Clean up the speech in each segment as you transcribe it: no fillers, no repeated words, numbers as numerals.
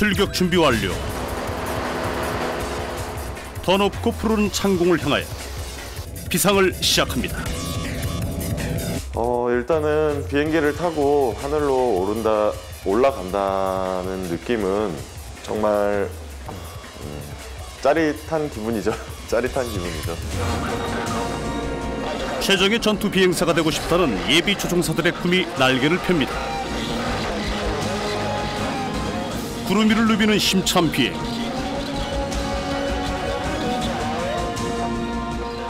출격 준비 완료. 더 높고 푸르른 창공을 향하여 비상을 시작합니다. 일단은 비행기를 타고 하늘로 올라간다는 느낌은 정말 짜릿한 기분이죠. 짜릿한 기분이죠. 최정의 전투 비행사가 되고 싶다는 예비 조종사들의 꿈이 날개를 펴니다. 구름 위를 누비는 힘찬 비행.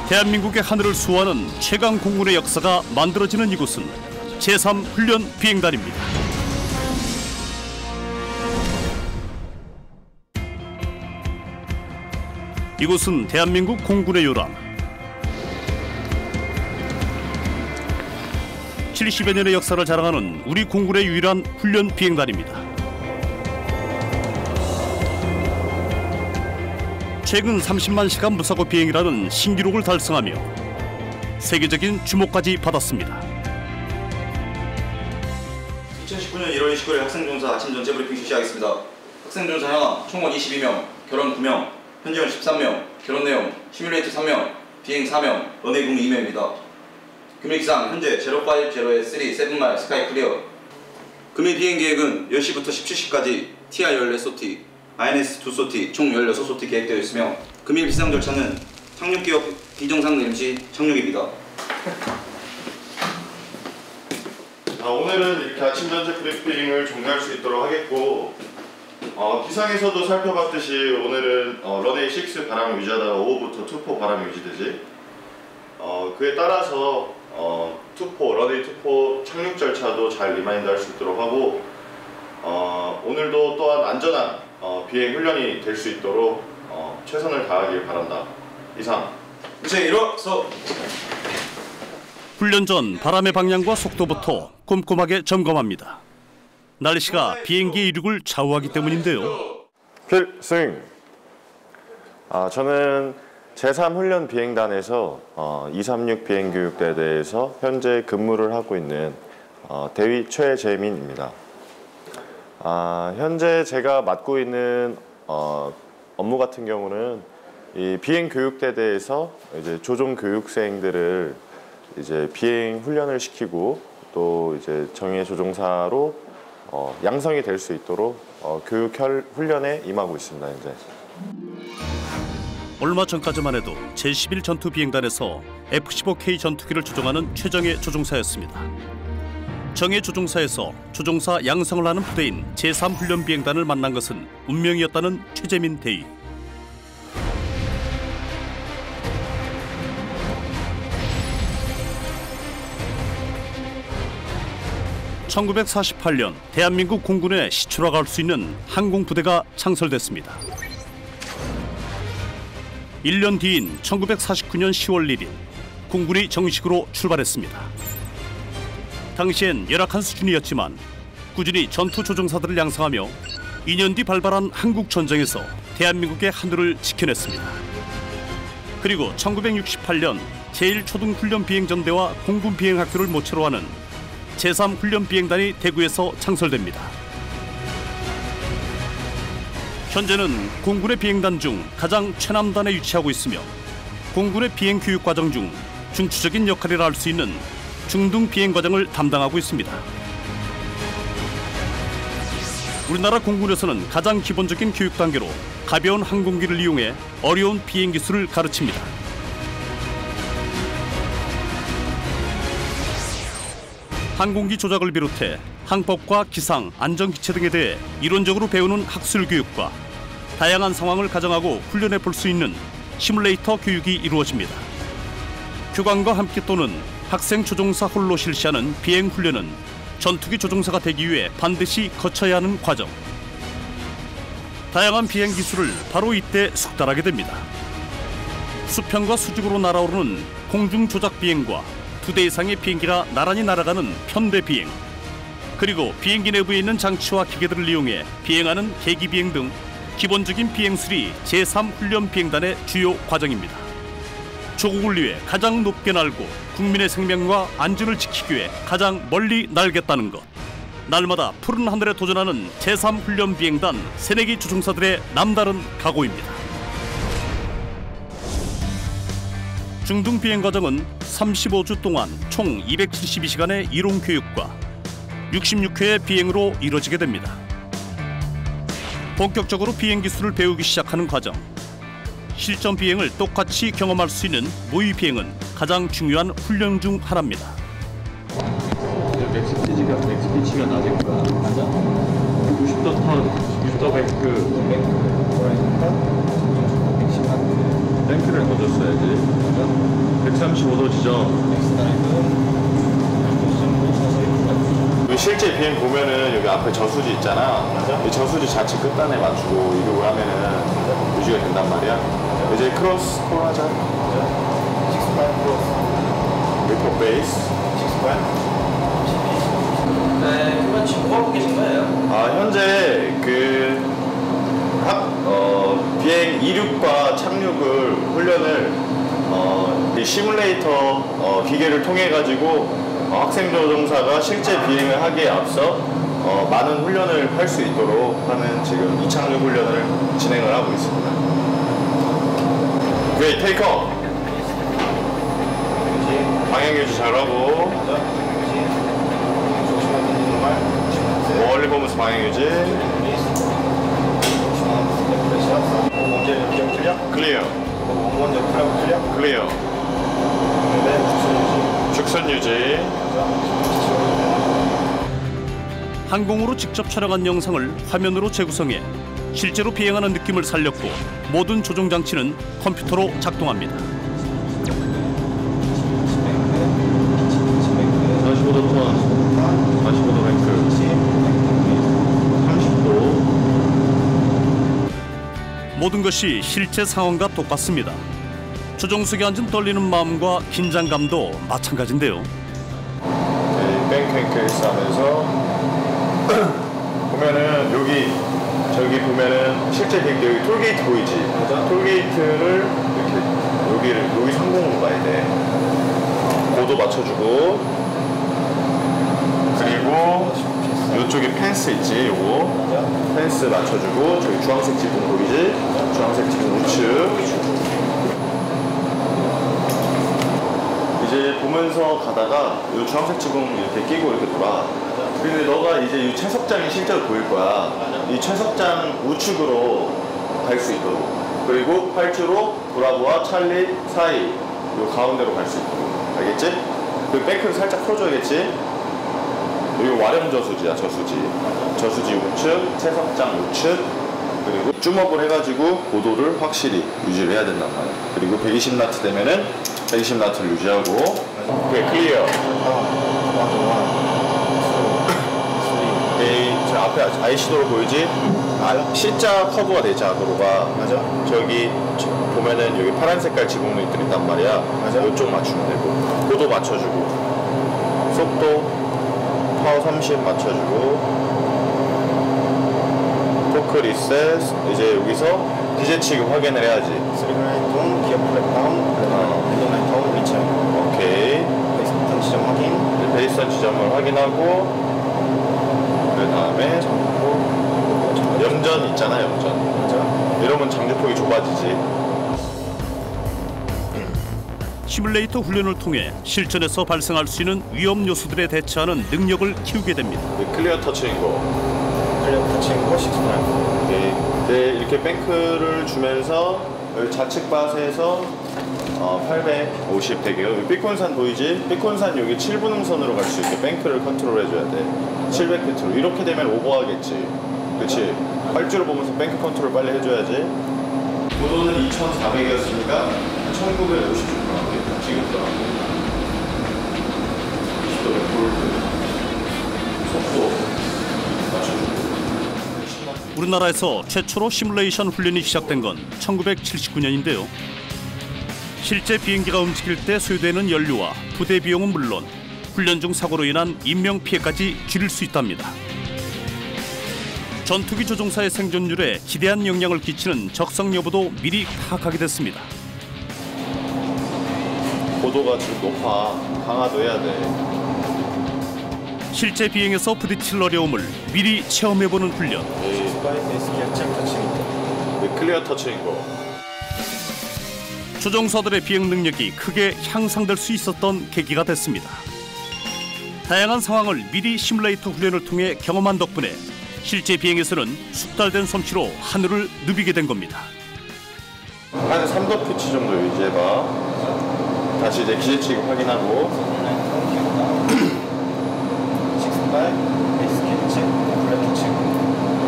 대한민국의 하늘을 수호하는 최강 공군의 역사가 만들어지는 이곳은 제3훈련 비행단입니다. 이곳은 대한민국 공군의 요람. 70여 년의 역사를 자랑하는 우리 공군의 유일한 훈련 비행단입니다. 최근 30만 시간 무사고 비행이라는 신기록을 달성하며 세계적인 주목까지 받았습니다. 2019년 1월 29일 학생조종사 아침 전체 브리핑 실시하겠습니다. 학생조종사 현황 총원 22명, 결혼 9명, 현지원 13명, 결혼 내용 시뮬레이터 3명, 비행 4명, 런웨이 2명입니다. 금일 기상 현재 0508에 7마일 스카이 클리어. 금일 비행 계획은 10시부터 17시까지 TR 14소티, INS 2소티, 총 16소티 계획되어 있으며 금일 비상 절차는 착륙 기업 비정상 내림 시 착륙입니다. 오늘은 이렇게 아침 전체 브리핑을 종료할 수 있도록 하겠고 기상에서도 살펴봤듯이 오늘은 런웨이 6 바람을 유지하다가 오후부터 투포 바람이 유지되지 그에 따라서 런웨이 투포 착륙 절차도 잘 리마인드 할 수 있도록 하고 오늘도 또한 안전한 비행 훈련이 될 수 있도록 최선을 다하길 바란다. 이상. 이제 일어서. 훈련 전 바람의 방향과 속도부터 꼼꼼하게 점검합니다. 날씨가 비행기의 이륙을 좌우하기 때문인데요. 필승. 저는 제3훈련 비행단에서 236 비행교육대대에서 현재 근무를 하고 있는 대위 최재민입니다. 현재 제가 맡고 있는 업무 같은 경우는 이 비행교육대대에서 이제 조종교육생들을 이제 비행 훈련을 시키고 또 이제 정예 조종사로 양성이 될 수 있도록 교육 훈련에 임하고 있습니다. 현재. 얼마 전까지만 해도 제11 전투 비행단에서 F-15K 전투기를 조종하는 최정예 조종사였습니다. 정예 조종사에서 조종사 양성을 하는 부대인 제3훈련 비행단을 만난 것은 운명이었다는 최재민 대위. (1948년) 대한민국 공군의 시초라고 할 수 있는 항공부대가 창설됐습니다. 1년 뒤인 1949년 10월 1일 공군이 정식으로 출발했습니다. 당시엔 열악한 수준이었지만 꾸준히 전투 조종사들을 양성하며 2년 뒤 발발한 한국전쟁에서 대한민국의 하늘을 지켜냈습니다. 그리고 1968년 제1초등훈련비행전대와 공군비행학교를 모처로 하는 제3훈련비행단이 대구에서 창설됩니다. 현재는 공군의 비행단 중 가장 최남단에 위치하고 있으며 공군의 비행교육 과정 중 중추적인 역할이라 할 수 있는 중등 비행과정을 담당하고 있습니다. 우리나라 공군에서는 가장 기본적인 교육 단계로 가벼운 항공기를 이용해 어려운 비행 기술을 가르칩니다. 항공기 조작을 비롯해 항법과 기상, 안전기체 등에 대해 이론적으로 배우는 학술 교육과 다양한 상황을 가정하고 훈련해 볼 수 있는 시뮬레이터 교육이 이루어집니다. 교관과 함께 또는 학생 조종사 홀로 실시하는 비행 훈련은 전투기 조종사가 되기 위해 반드시 거쳐야 하는 과정. 다양한 비행 기술을 바로 이때 숙달하게 됩니다. 수평과 수직으로 날아오르는 공중 조작 비행과 2대 이상의 비행기가 나란히 날아가는 편대 비행, 그리고 비행기 내부에 있는 장치와 기계들을 이용해 비행하는 계기 비행 등 기본적인 비행술이 제3훈련 비행단의 주요 과정입니다. 조국을 위해 가장 높게 날고 국민의 생명과 안전을 지키기 위해 가장 멀리 날겠다는 것. 날마다 푸른 하늘에 도전하는 제3훈련 비행단 새내기 조종사들의 남다른 각오입니다. 중등 비행 과정은 35주 동안 총 272시간의 이론 교육과 66회의 비행으로 이뤄지게 됩니다. 본격적으로 비행 기술을 배우기 시작하는 과정. 실전 비행을 똑같이 경험할 수 있는 모의 비행은 가장 중요한 훈련 중 하나입니다. 맥스 피치가 낮은 거야. 맞아. 90도 턴, 60도 뱅크, 뱅크를 더 줬어야지. 135도 지점. 실제 비행 보면은 여기 앞에 저수지 있잖아. 이 저수지 좌측 끝단에 맞추고 이륙을 하면은 유지가 된단 말이야. 이제 크로스 하자. 6스파인 크로스. 리포 베이스. 6스파인. 네, 그러면 지금 뭐 하고 계신 거예요? 현재 비행 이륙과 착륙을 훈련을 이 시뮬레이터 기계를 통해 가지고 학생 조종사가 실제 비행을 하기에 앞서 많은 훈련을 할 수 있도록 하는 지금 이착륙 훈련을 진행을 하고 있습니다. 오케이, 테이크업. 방향 유지 잘하고. 멀리 보면서 방향 유지. 클리어. 클리어. 죽선 유지. 항공으로 직접 촬영한 영상을 화면으로 재구성해 실제로 비행하는 느낌을 살렸고 모든 조종 장치는 컴퓨터로 작동합니다. 45도 턴, 45도 뱅크, 30도. 모든 것이 실제 상황과 똑같습니다. 조종석에 앉은 떨리는 마음과 긴장감도 마찬가지인데요. 뱅크를 하면서 보면은 저기 보면은 실제 비행기 여기 톨게이트 보이지? 톨게이트를 이렇게 여기 상공으로 가야 돼. 고도 맞춰주고, 그리고 이쪽에 펜스 있지? 요거 펜스 맞춰주고, 저기 주황색 지붕 보이지? 주황색 지붕 우측. 이제 보면서 가다가 이 주황색 지붕 이렇게 끼고 이렇게 돌아. 근데 너가 이제 이 채석장이 실제로 보일 거야. 이 채석장 우측으로 갈 수 있도록. 그리고 활주로 브라보와 찰리 사이 이 가운데로 갈 수 있도록. 알겠지? 그 뱅크를 살짝 풀어줘야겠지? 여기 와령 저수지야, 저수지. 저수지 우측, 채석장 우측. 그리고 줌업을 해가지고 고도를 확실히 유지를 해야 된단 말이야. 그리고 120나트 되면은 120나트를 유지하고. 오케이, 클리어. 저 앞에 IC도로 보이지? C자 커브가 되잖아, 도로가. 맞아. 저기 보면은 여기 파란 색깔 지붕이 있단 말이야. 맞아. 이쪽 맞추면 되고. 고도 맞춰주고. 속도 파워 30 맞춰주고. 토크 리셋. 이제 여기서 기재 취급 확인을 해야지. 스리그라인 동, 기어 플랫 다운, 랜더라인 다운 위치. 오케이. 베이스턴 지점 확인. 베이스턴 지점을 확인하고. 그 다음에 염전 있잖아, 염전. 맞아. 이러면 장주폭이 좁아지지. 시뮬레이터 훈련을 통해 실전에서 발생할 수 있는 위험 요소들에 대처하는 능력을 키우게 됩니다. 클리어 터치인 거. 클리어 터치인 거 6스파인. 오케이. 네, 이렇게 뱅크를 주면서 좌측 밭에서 850 되게요. 삐콘산 보이지? 삐콘산 여기 7분음선으로 갈 수 있게 뱅크를 컨트롤 해줘야 돼. 700피트로. 이렇게 되면 오버하겠지. 그치? 활주를 보면서 뱅크 컨트롤 빨리 해줘야지. 고도는 2400이었으니까 1950초 나오겠다. 지금 들어가고. 20도 100볼트. 속도 맞춰주고. 우리나라에서 최초로 시뮬레이션 훈련이 시작된 건 1979년인데요. 실제 비행기가 움직일 때 소요되는 연료와 부대 비용은 물론 훈련 중 사고로 인한 인명피해까지 줄일 수 있답니다. 전투기 조종사의 생존율에 지대한 영향을 끼치는 적성 여부도 미리 파악하게 됐습니다. 고도가 지금 높아. 강화도 해야 돼. 실제 비행에서 부딪힐 어려움을 미리 체험해보는 훈련. 클리어 터치인 거. 조종사들의 비행 능력이 크게 향상될 수 있었던 계기가 됐습니다. 다양한 상황을 미리 시뮬레이터 훈련을 통해 경험한 덕분에 실제 비행에서는 숙달된 솜씨로 하늘을 누비게 된 겁니다. 한 3도 피치 정도 유지해봐. 다시 이제 기재 취급 확인하고.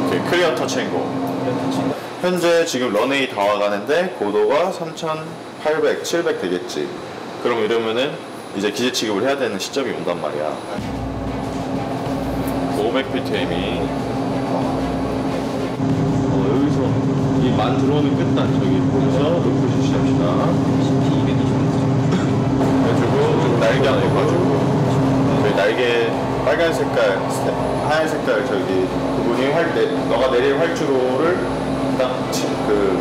오케이, 클리어 터치인 거. 현재 지금 런웨이 다 와가는데 고도가 3,800, 700 되겠지. 그럼 이러면은 이제 기재 취급을 해야 되는 시점이 온단 말이야. 500ptm이 여기서 이 만 들어오는 끝단 저기 보면서 높을 실시합시다. 해주고 날개 안 해가지고 저희 날개 빨간 색깔, 하얀 색깔 저기 그분이 너가 내릴 활주로를 딱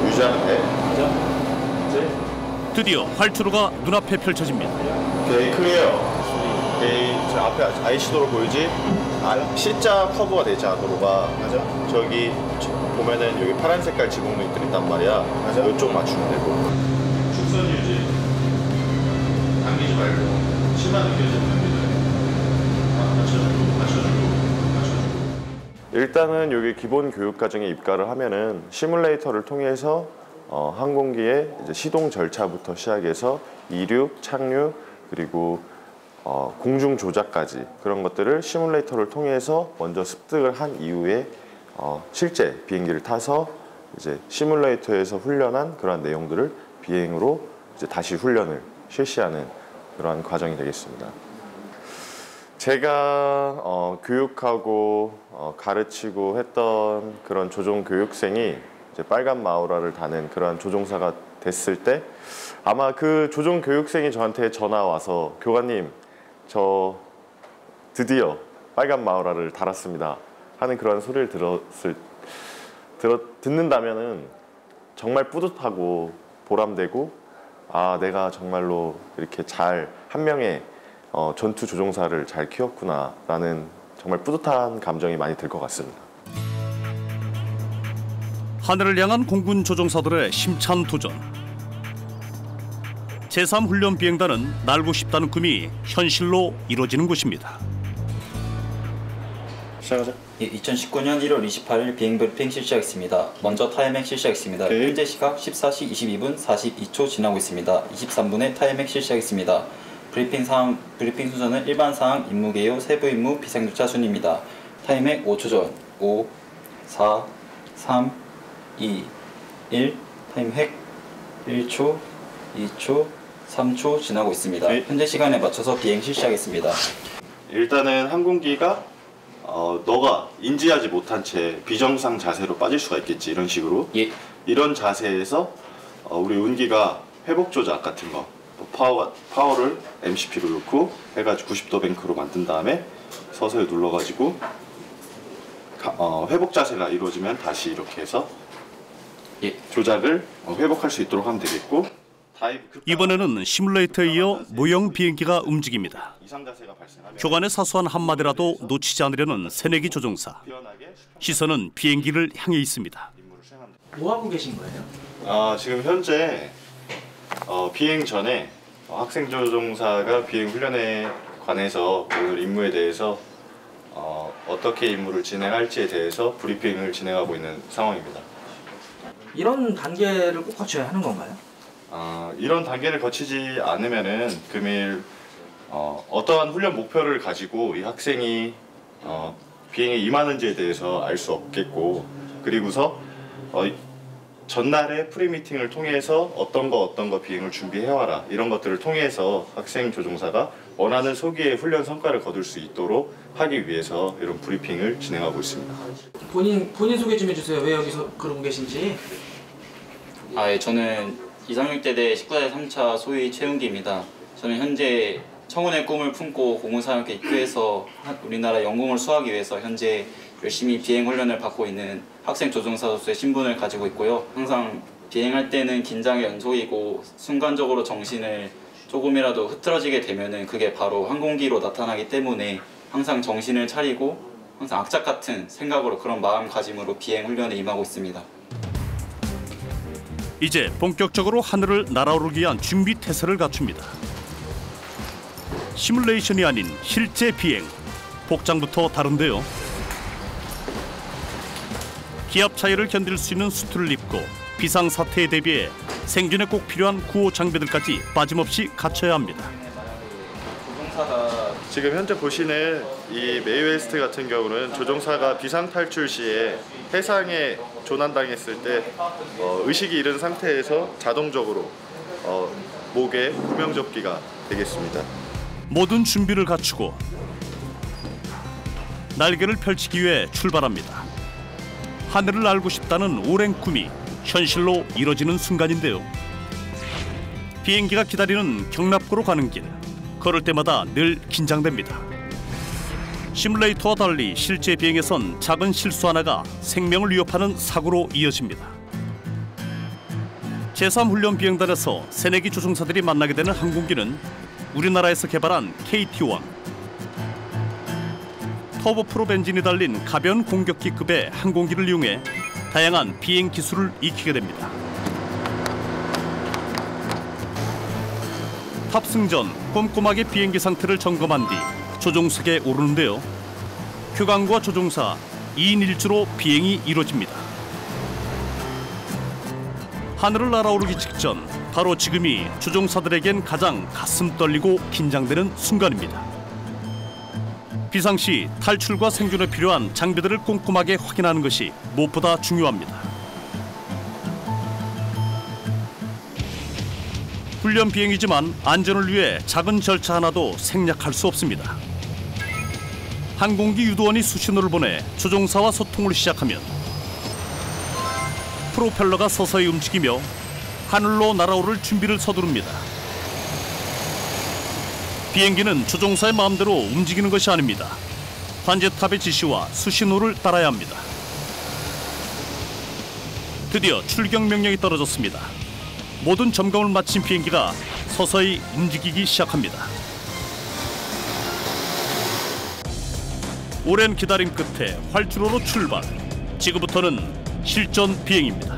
유지하면 돼. 이제 드디어 활주로가 눈앞에 펼쳐집니다. 오케이, 클리어. 오케이, 저 앞에 IC도로 보이지? C자 커브가 되잖아, 도로가. 맞아. 저기 보면은 여기 파란 색깔 지붕들이 있단 말이야. 맞아. 이쪽 맞추면 되고. 축선 유지. 당기지 말고. 심한 느껴지는 당기지. 맞춰주고. 일단은 여기 기본 교육 과정에 입가를 하면은 시뮬레이터를 통해서 항공기의 이제 시동 절차부터 시작해서 이륙, 착륙, 그리고 공중 조작까지 그런 것들을 시뮬레이터를 통해서 먼저 습득을 한 이후에 실제 비행기를 타서 이제 시뮬레이터에서 훈련한 그러한 내용들을 비행으로 이제 다시 훈련을 실시하는 그러한 과정이 되겠습니다. 제가 교육하고 가르치고 했던 그런 조종 교육생이 이제 빨간 마우라를 다는 그러한 조종사가 됐을 때 아마 그 조종 교육생이 저한테 전화 와서 교관님 저 드디어 빨간 마우라를 달았습니다 하는 그런 소리를 듣는다면은 정말 뿌듯하고 보람되고 아 내가 정말로 이렇게 잘 한 명의 전투 조종사를 잘 키웠구나 라는 정말 뿌듯한 감정이 많이 들 것 같습니다. 하늘을 향한 공군 조종사들의 심찬 도전. 제3훈련 비행단은 날고 싶다는 꿈이 현실로 이루어지는 곳입니다. 시작하자. 2019년 1월 28일 비행 브리핑 실시하겠습니다. 먼저 타이밍 실시하겠습니다. 오케이. 현재 시각 14시 22분 42초 지나고 있습니다. 23분에 타이밍 실시하겠습니다. 브리핑 순서는 일반 사항, 임무 개요, 세부 임무, 비상조차 순입니다. 타이밍 5초 전. 5, 4, 3, 2, 1. 타이밍 1초, 2초, 3초 지나고 있습니다. 오케이. 현재 시간에 맞춰서 비행 실시하겠습니다. 일단은 항공기가 너가 인지하지 못한 채 비정상 자세로 빠질 수가 있겠지 이런 식으로. 예. 이런 자세에서 우리 운기가 회복 조작 같은 거 파워를 MCP로 넣고 해가지고 90도 뱅크로 만든 다음에 서서히 눌러가지고 회복 자세가 이루어지면 다시 이렇게 해서 예. 조작을 회복할 수 있도록 하면 되겠고 이번에는 시뮬레이터에 이어 모형 비행기가 움직입니다. 이상 자세가 발생하면 교관의 사소한 한마디라도 놓치지 않으려는 새내기 조종사. 시선은 비행기를 향해 있습니다. 뭐 하고 계신 거예요? 지금 현재 비행 전에 학생 조종사가 비행 훈련에 관해서 오늘 임무에 대해서 어떻게 임무를 진행할지에 대해서 브리핑을 진행하고 있는 상황입니다. 이런 단계를 꼭 거쳐야 하는 건가요? 이런 단계를 거치지 않으면은 금일 어떠한 훈련 목표를 가지고 이 학생이 비행에 임하는지에 대해서 알 수 없겠고, 그리고서 전날에 프리미팅을 통해서 어떤 거 비행을 준비해와라 이런 것들을 통해서 학생 조종사가 원하는 소기의 훈련 성과를 거둘 수 있도록 하기 위해서 이런 브리핑을 진행하고 있습니다. 본인 소개 좀 해주세요. 왜 여기서 그러고 계신지. 예, 저는 이상육대대 19대 3차 소위 최윤기입니다. 저는 현재 청운의 꿈을 품고 공군사령부에 입교해서 우리나라 영공을 수호하기 위해서 현재 열심히 비행 훈련을 받고 있는 학생 조종사로서의 신분을 가지고 있고요. 항상 비행할 때는 긴장의 연속이고 순간적으로 정신을 조금이라도 흐트러지게 되면은 그게 바로 항공기로 나타나기 때문에 항상 정신을 차리고 항상 악착 같은 생각으로 그런 마음가짐으로 비행 훈련에 임하고 있습니다. 이제 본격적으로 하늘을 날아오르기 위한 준비 태세를 갖춥니다. 시뮬레이션이 아닌 실제 비행. 복장부터 다른데요. 기압 차이를 견딜 수 있는 수트를 입고 비상사태에 대비해 생존에 꼭 필요한 구호 장비들까지 빠짐없이 갖춰야 합니다. 지금 현재 보시는 이 메이웨스트 같은 경우는 조종사가 비상 탈출 시에 해상에 조난당했을 때 의식이 잃은 상태에서 자동적으로 목에 구명조끼가 되겠습니다. 모든 준비를 갖추고 날개를 펼치기 위해 출발합니다. 하늘을 날고 싶다는 오랜 꿈이 현실로 이뤄지는 순간인데요. 비행기가 기다리는 경납고로 가는 길. 걸을 때마다 늘 긴장됩니다. 시뮬레이터와 달리 실제 비행에선 작은 실수 하나가 생명을 위협하는 사고로 이어집니다. 제3훈련 비행단에서 새내기 조종사들이 만나게 되는 항공기는 우리나라에서 개발한 KT-1. 터보프롭 엔진이 달린 가벼운 공격기급의 항공기를 이용해 다양한 비행 기술을 익히게 됩니다. 탑승 전 꼼꼼하게 비행기 상태를 점검한 뒤 조종석에 오르는데요. 교관과 조종사 2인 1조로 비행이 이루어집니다. 하늘을 날아오르기 직전 바로 지금이 조종사들에겐 가장 가슴 떨리고 긴장되는 순간입니다. 비상시 탈출과 생존에 필요한 장비들을 꼼꼼하게 확인하는 것이 무엇보다 중요합니다. 훈련 비행이지만 안전을 위해 작은 절차 하나도 생략할 수 없습니다. 항공기 유도원이 수신호를 보내 조종사와 소통을 시작하면 프로펠러가 서서히 움직이며 하늘로 날아오를 준비를 서두릅니다. 비행기는 조종사의 마음대로 움직이는 것이 아닙니다. 관제탑의 지시와 수신호를 따라야 합니다. 드디어 출격 명령이 떨어졌습니다. 모든 점검을 마친 비행기가 서서히 움직이기 시작합니다. 오랜 기다림 끝에 활주로로 출발. 지금부터는 실전 비행입니다.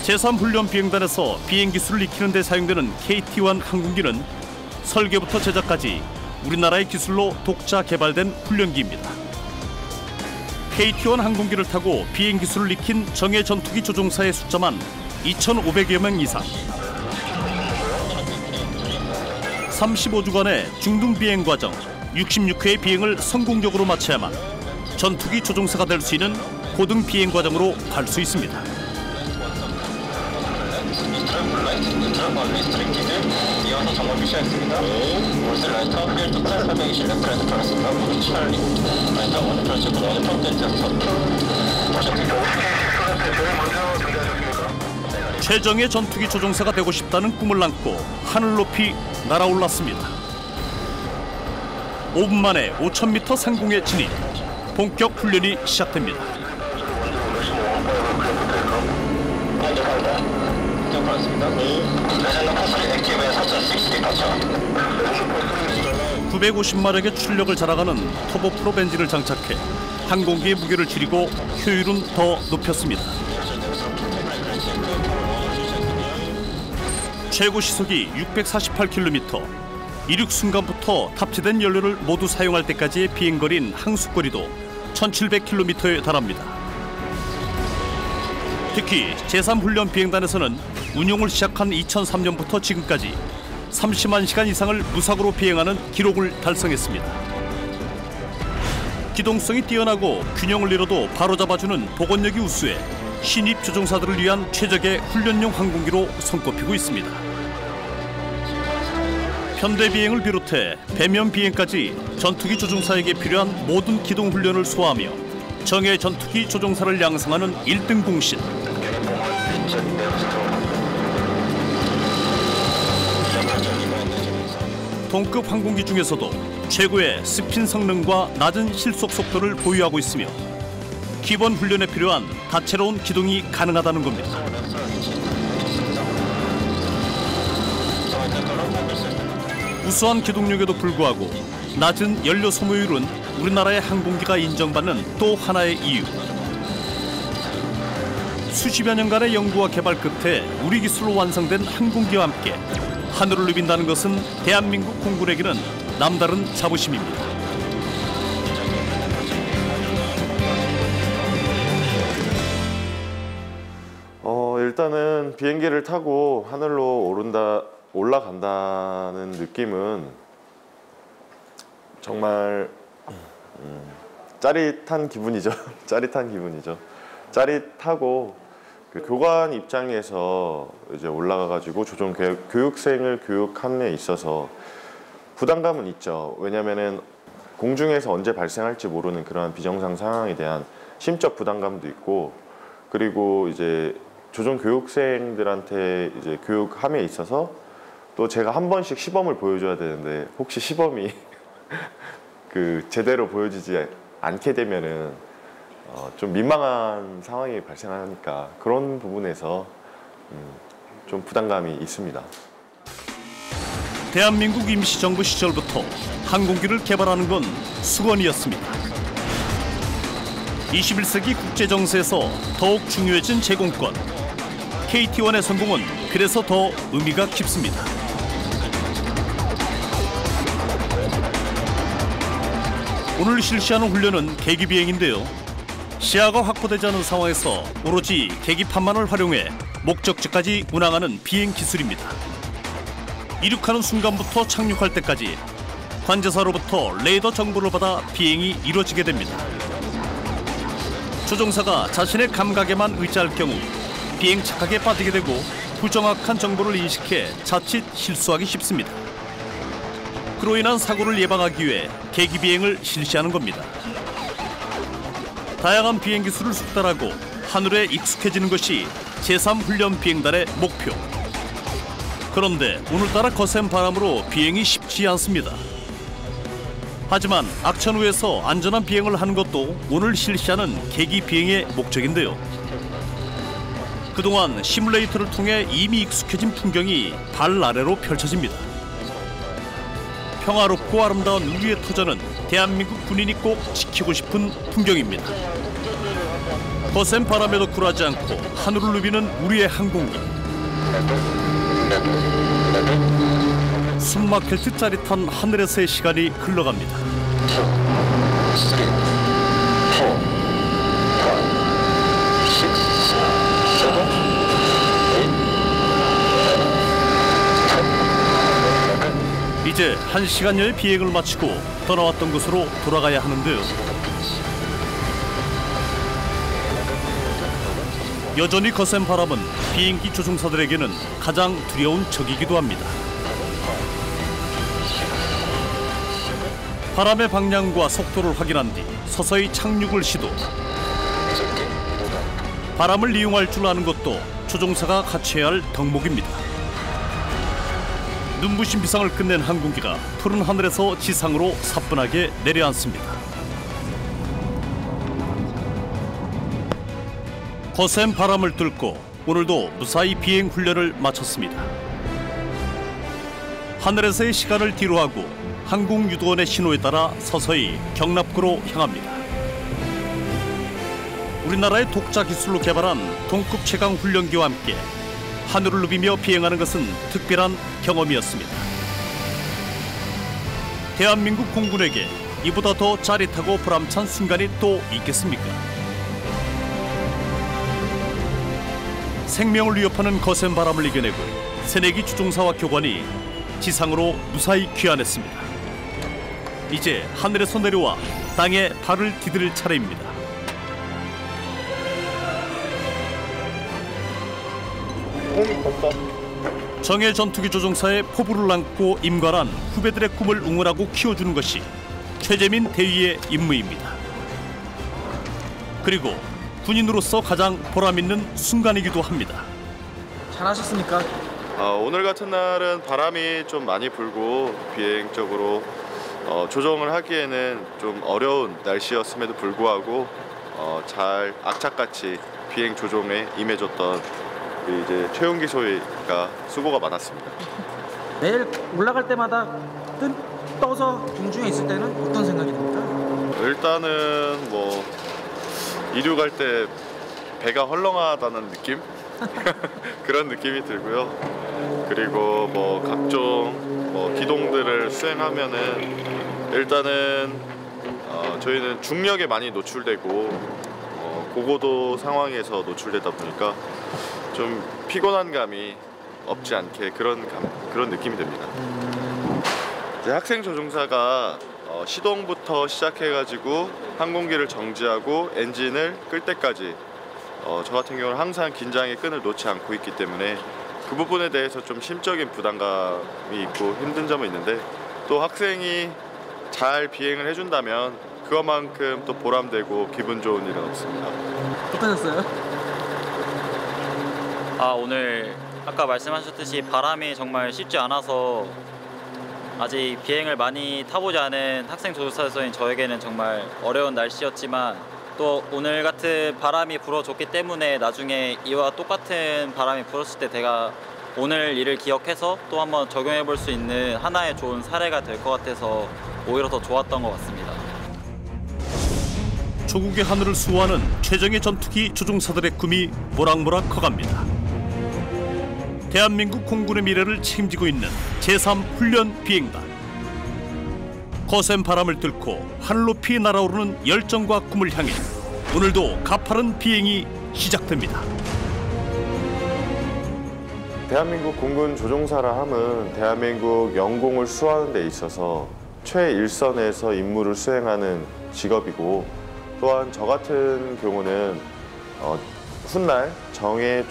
제3훈련 비행단에서 비행 기술을 익히는 데 사용되는 KT-1 항공기는 설계부터 제작까지 우리나라의 기술로 독자 개발된 훈련기입니다. KT-1 항공기를 타고 비행 기술을 익힌 정예 전투기 조종사의 숫자만 2,500여 명 이상. 35주간의 중등 비행 과정 66회의 비행을 성공적으로 마쳐야만 전투기 조종사가 될 수 있는 고등 비행 과정으로 갈 수 있습니다. 최정예 전투기 조종사가 되고 싶다는 꿈을 안고 하늘 높이 날아올랐습니다. 5분 만에 5,000m 상공에 진입. 본격 훈련이 시작됩니다. (950마력의) 출력을 자랑하는 터보프롭 엔진을 장착해 항공기의 무게를 줄이고 효율은 더 높였습니다. 최고 시속이 648km, 이륙 순간부터 탑재된 연료를 모두 사용할 때까지의 비행거리인 항속거리도 1700km에 달합니다. 특히 제3훈련 비행단에서는 운용을 시작한 2003년부터 지금까지 30만 시간 이상을 무사고로 비행하는 기록을 달성했습니다. 기동성이 뛰어나고 균형을 잃어도 바로잡아주는 복원력이 우수해 신입 조종사들을 위한 최적의 훈련용 항공기로 손꼽히고 있습니다. 편대 비행을 비롯해 배면 비행까지 전투기 조종사에게 필요한 모든 기동 훈련을 소화하며 정예 전투기 조종사를 양성하는 1등 공신. 동급 항공기 중에서도 최고의 스핀 성능과 낮은 실속 속도를 보유하고 있으며 기본 훈련에 필요한 다채로운 기동이 가능하다는 겁니다. 우수한 기동력에도 불구하고 낮은 연료 소모율은 우리나라의 항공기가 인정받는 또 하나의 이유. 수십여 년간의 연구와 개발 끝에 우리 기술로 완성된 항공기와 함께 하늘을 누빈다는 것은 대한민국 공군에게는 남다른 자부심입니다. 일단은 비행기를 타고 하늘로 올라간다는 느낌은 정말 짜릿한 기분이죠. 짜릿한 기분이죠. 짜릿하고 그 교관 입장에서 이제 올라가가지고 조종 교육생을 교육함에 있어서 부담감은 있죠. 왜냐면은 공중에서 언제 발생할지 모르는 그러한 비정상 상황에 대한 심적 부담감도 있고, 그리고 이제 조종 교육생들한테 이제 교육함에 있어서 또 제가 한 번씩 시범을 보여줘야 되는데, 혹시 시범이 그 제대로 보여지지 않게 되면은 좀 민망한 상황이 발생하니까 그런 부분에서 좀 부담감이 있습니다. 대한민국 임시정부 시절부터 항공기를 개발하는 건 수건이었습니다. 21세기 국제정세에서 더욱 중요해진 제공권. KT-1의 성공은 그래서 더 의미가 깊습니다. 오늘 실시하는 훈련은 계기비행인데요. 시야가 확보되지 않은 상황에서 오로지 계기판만을 활용해 목적지까지 운항하는 비행 기술입니다. 이륙하는 순간부터 착륙할 때까지 관제사로부터 레이더 정보를 받아 비행이 이루어지게 됩니다. 조종사가 자신의 감각에만 의지할 경우 비행 착각에 빠지게 되고 부정확한 정보를 인식해 자칫 실수하기 쉽습니다. 그로 인한 사고를 예방하기 위해 계기비행을 실시하는 겁니다. 다양한 비행 기술을 숙달하고 하늘에 익숙해지는 것이 제3훈련 비행단의 목표. 그런데 오늘따라 거센 바람으로 비행이 쉽지 않습니다. 하지만 악천후에서 안전한 비행을 하는 것도 오늘 실시하는 계기 비행의 목적인데요. 그동안 시뮬레이터를 통해 이미 익숙해진 풍경이 발 아래로 펼쳐집니다. 평화롭고 아름다운 우리의 터전은 대한민국 군인이 꼭 지키고 싶은 풍경입니다. 거센 바람에도 굴하지 않고 하늘을 누비는 우리의 항공기. 숨막힐 듯 짜릿한 하늘에서의 시간이 흘러갑니다. 이제 1시간여의 비행을 마치고 떠나왔던 곳으로 돌아가야 하는데요. 여전히 거센 바람은 비행기 조종사들에게는 가장 두려운 적이기도 합니다. 바람의 방향과 속도를 확인한 뒤 서서히 착륙을 시도. 바람을 이용할 줄 아는 것도 조종사가 갖춰야 할 덕목입니다. 눈부신 비상을 끝낸 항공기가 푸른 하늘에서 지상으로 사뿐하게 내려앉습니다. 거센 바람을 뚫고 오늘도 무사히 비행 훈련을 마쳤습니다. 하늘에서의 시간을 뒤로하고 항공유도원의 신호에 따라 서서히 경납고로 향합니다. 우리나라의 독자 기술로 개발한 동급 최강 훈련기와 함께 하늘을 누비며 비행하는 것은 특별한 경험이었습니다. 대한민국 공군에게 이보다 더 짜릿하고 보람찬 순간이 또 있겠습니까? 생명을 위협하는 거센 바람을 이겨내고 새내기 조종사와 교관이 지상으로 무사히 귀환했습니다. 이제 하늘에서 내려와 땅에 발을 디딜 차례입니다. 정예 전투기 조종사의 포부를 안고 임관한 후배들의 꿈을 응원하고 키워주는 것이 최재민 대위의 임무입니다. 그리고 군인으로서 가장 보람있는 순간이기도 합니다. 잘하셨습니까? 오늘 같은 날은 바람이 좀 많이 불고 비행적으로 조정을 하기에는 좀 어려운 날씨였음에도 불구하고 잘 악착같이 비행 조종에 임해줬던 이제 최용기 소위가 수고가 많았습니다. 내일 올라갈 때마다 떠서 공중에 있을 때는 어떤 생각이 듭니까? 일단은 뭐 이륙할 때 배가 헐렁하다는 느낌? 그런 느낌이 들고요. 그리고 뭐 각종 뭐 기동들을 수행하면은 일단은 저희는 중력에 많이 노출되고 고고도 상황에서 노출되다 보니까 좀 피곤한 감이 없지 않게 그런 느낌이 듭니다. 이제 학생 조종사가 시동부터 시작해가지고 항공기를 정지하고 엔진을 끌 때까지 저 같은 경우는 항상 긴장의 끈을 놓지 않고 있기 때문에 그 부분에 대해서 좀 심적인 부담감이 있고 힘든 점은 있는데 또 학생이 잘 비행을 해준다면 그것만큼 또 보람되고 기분 좋은 일은 없습니다. 어떠셨어요? 오늘 아까 말씀하셨듯이 바람이 정말 쉽지 않아서 아직 비행을 많이 타보지 않은 학생 조종사인 저에게는 정말 어려운 날씨였지만 또 오늘 같은 바람이 불어줬기 때문에 나중에 이와 똑같은 바람이 불었을 때 제가 오늘 일을 기억해서 또 한번 적용해 볼 수 있는 하나의 좋은 사례가 될 것 같아서 오히려 더 좋았던 것 같습니다. 조국의 하늘을 수호하는 최정예 전투기 조종사들의 꿈이 모락모락 커갑니다. 대한민국 공군의 미래를 책임지고 있는 제3훈련 비행단. 거센 바람을 뚫고 하늘 높이 날아오르는 열정과 꿈을 향해 오늘도 가파른 비행이 시작됩니다. 대한민국 공군 조종사라 함은 대한민국 영공을 수호하는 데 있어서 최일선에서 임무를 수행하는 직업이고 또한 저 같은 경우는 훗날 정예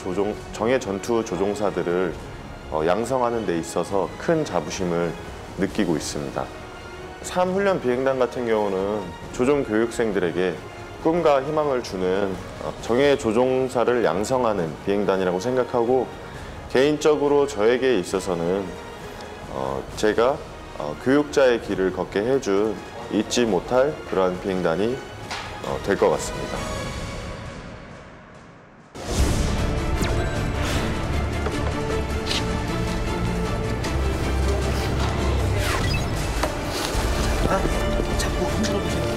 전투 조종사들을 양성하는 데 있어서 큰 자부심을 느끼고 있습니다. 3훈련 비행단 같은 경우는 조종 교육생들에게 꿈과 희망을 주는 정예 조종사를 양성하는 비행단이라고 생각하고 개인적으로 저에게 있어서는 제가 교육자의 길을 걷게 해준 잊지 못할 그러한 비행단이 될 것 같습니다. 자꾸 흔들어 보시는